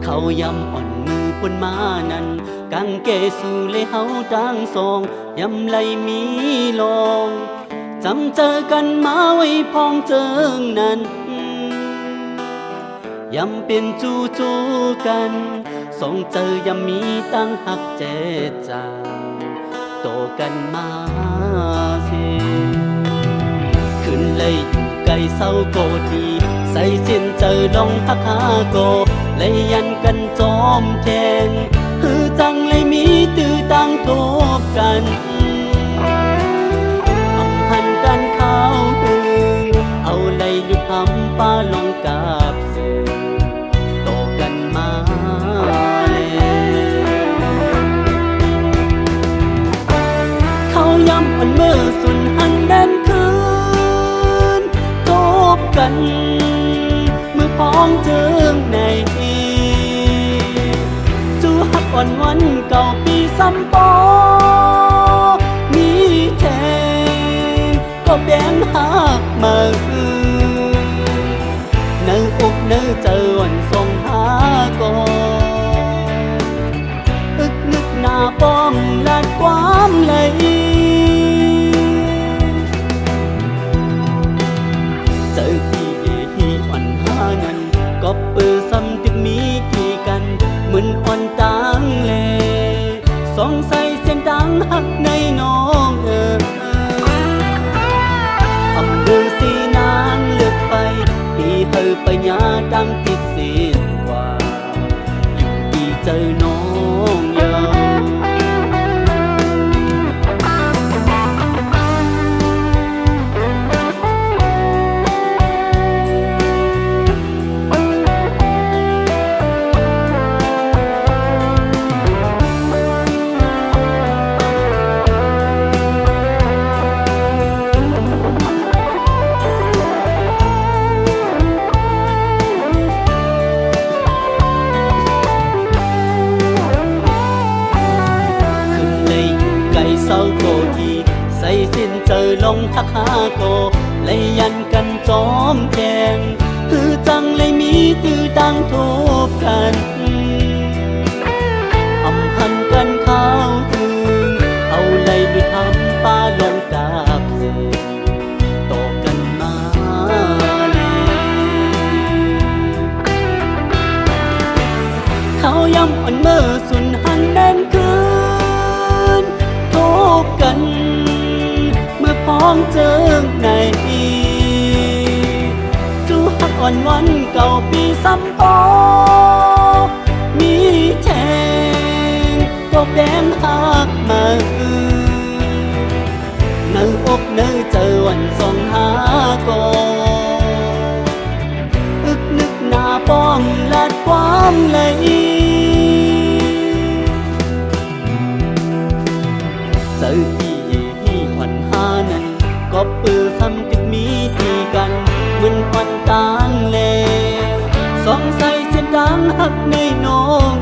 เขายำอ่อนมือปนมานั้นกังเกสู่เลยเฮาดังสองยำไหลมีลองจำเจอกันมาไว้พองเจิงนั้นยำเป็นจูกันส่งเจอยำมีตั้งหักเจจางโตกันมาเสขึ้นเลยอยู่ไกลเศร้าโกทีใส่สิ้นเจอลงพักหาโกเลยยันกันจอมแทงคือจังเลยมีตื้อตั้งทบกันอำหันกันข้าวตึงเอาเลยหยุดทำป้าลงกับสื่อโตกันมาเขาย้ำอันเมื่อสุนหันแดนคืนทบกันมือพ้องเจิงในจูหักอ่อนวันเก่าปีซ้ำปอมีแทงก็แบ่งหักมาเนื้ออกเนื้อเจอวันส่งหาก่อนอึกนึกหน้าป้อมลาดความเลยเจอพี่ที่อ่อนหาเงินก็เปิดซ้ำตึกมีกี่กันเหมือนอ่อนต่างเลสองใส่เส้นดังหักในน้องอำเภอสีนางเลือกไปปีเธอไปยาดังติดสินกว่าอยู่ดีเจอน้องยาวเศร้าโกทีใส่สิ้นเจอลงทักหาโกเลยยันกันจอมแทงคือจังเลยมีตื้อดังทบกันอำหันกันข้าวตึงเอาเลยด้วยทำป้าลงกาบเสือโตกันมาเขาย้ำอ่อนเมื่อสุนหันแดนคืนกันเมื่อพ้องเจิงในจูหักอ่อนวันเก่าปีซ้ำปอมีแทงก็แบ่งหักมาเนื้ออกเนื้อเจอวันส่งหาก่อนอึกนึกหน้าป้อมลาดความเลยเจอที่หวันหานั้นก็ปือซ้ำติดมีตีกันเหมือนอ่อนต่างเลสองใส่เส้นดังหักในน้อง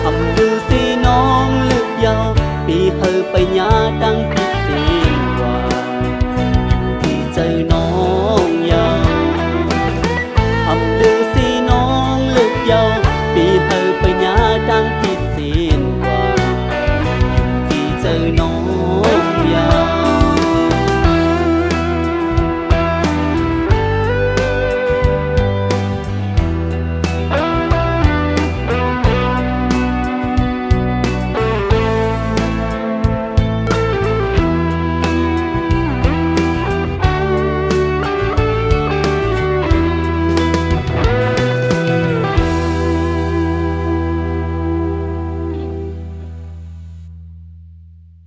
อำดูสีน้องลึกยาวปีเธอไปยาดัง